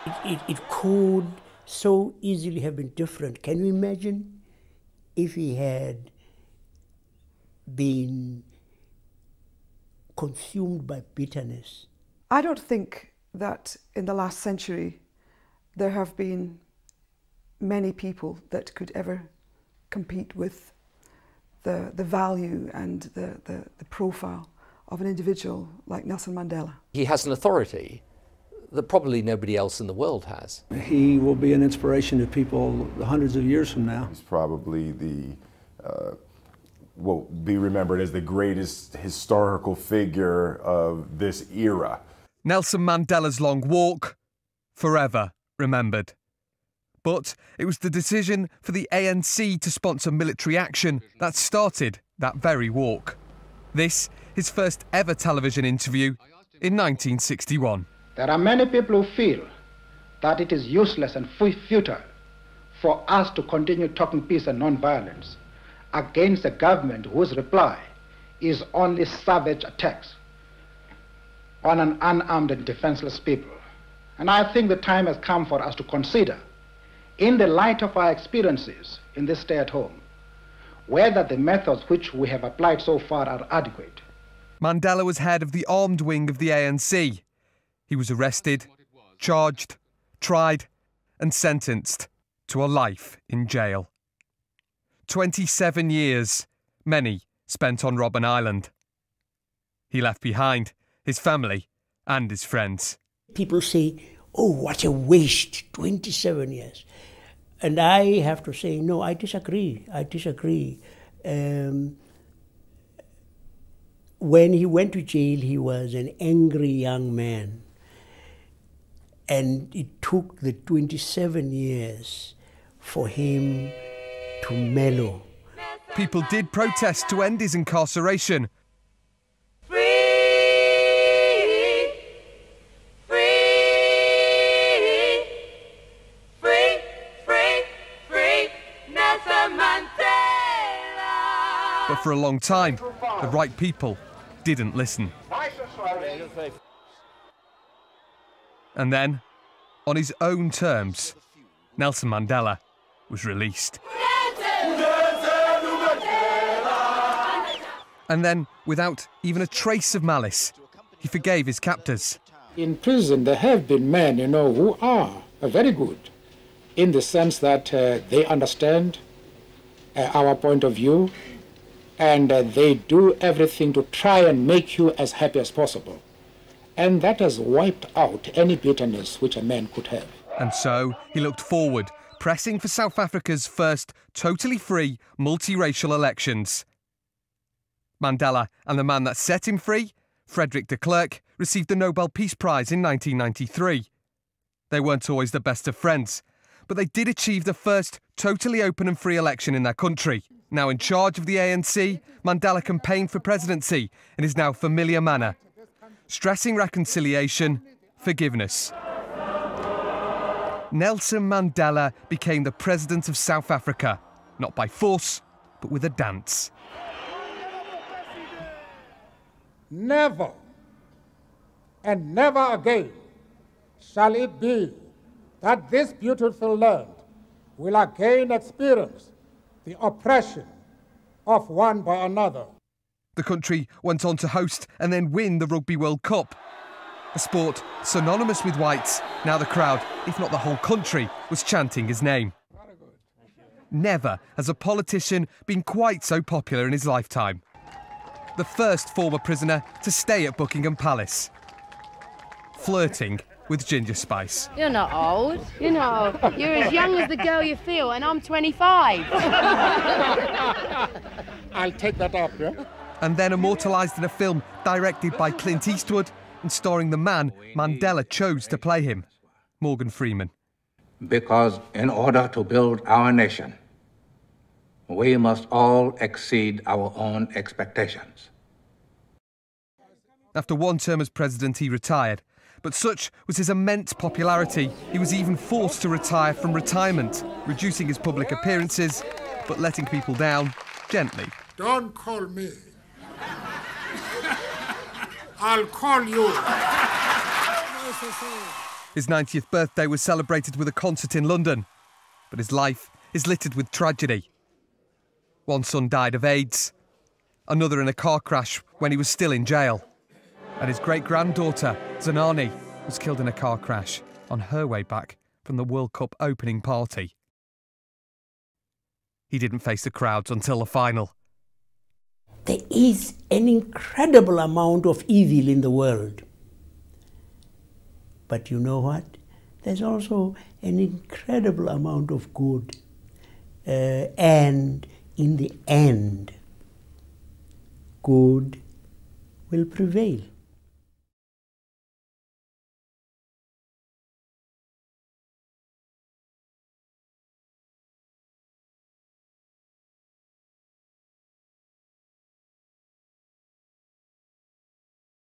It could so easily have been different. Can you imagine if he had been consumed by bitterness? I don't think that in the last century there have been many people that could ever compete with the value and the profile of an individual like Nelson Mandela. He has an authority that probably nobody else in the world has. He will be an inspiration to people hundreds of years from now. He's probably will be remembered as the greatest historical figure of this era. Nelson Mandela's long walk, forever remembered. But it was the decision for the ANC to sponsor military action that started that very walk. This, his first ever television interview in 1961. There are many people who feel that it is useless and futile for us to continue talking peace and non-violence against a government whose reply is only savage attacks on an unarmed and defenseless people. And I think the time has come for us to consider, in the light of our experiences in this stay at home, whether the methods which we have applied so far are adequate. Mandela was head of the armed wing of the ANC. He was arrested, charged, tried and sentenced to a life in jail. 27 years, many spent on Robben Island. He left behind his family and his friends. People say, oh, what a waste, 27 years. And I have to say, no, I disagree. I disagree. When he went to jail, he was an angry young man. And it took the 27 years for him to mellow. People did protest to end his incarceration. But for a long time, the right people didn't listen. And then, on his own terms, Nelson Mandela was released. And then, without even a trace of malice, he forgave his captors. In prison, there have been men, who are very good in the sense that they understand our point of view, and they do everything to try and make you as happy as possible. And that has wiped out any bitterness which a man could have. And so he looked forward, pressing for South Africa's first totally free, multiracial elections. Mandela and the man that set him free, Frederick de Klerk, received the Nobel Peace Prize in 1993. They weren't always the best of friends, but they did achieve the first totally open and free election in their country. Now in charge of the ANC, Mandela campaigned for presidency in his now familiar manner, stressing reconciliation, forgiveness. Nelson Mandela became the president of South Africa, not by force, but with a dance. Never and never again shall it be that this beautiful land will again experience the oppression of one by another. The country went on to host and then win the Rugby World Cup. A sport synonymous with whites. Now the crowd, if not the whole country, was chanting his name. Never has a politician been quite so popular in his lifetime. The first former prisoner to stay at Buckingham Palace, flirting with Ginger Spice. You're not old, you're as young as the girl you feel, and I'm 25. I'll take that up, yeah? And then immortalised in a film directed by Clint Eastwood and starring the man Mandela chose to play him, Morgan Freeman. Because in order to build our nation, we must all exceed our own expectations. After one term as president, he retired. But such was his immense popularity, he was even forced to retire from retirement, reducing his public appearances, but letting people down gently. Don't call me. I'll call you. His 90th birthday was celebrated with a concert in London, but his life is littered with tragedy. One son died of AIDS, another in a car crash when he was still in jail, and his great-granddaughter, Zanani, was killed in a car crash on her way back from the World Cup opening party. He didn't face the crowds until the final. There is an incredible amount of evil in the world. But you know what? There's also an incredible amount of good. And in the end, good will prevail.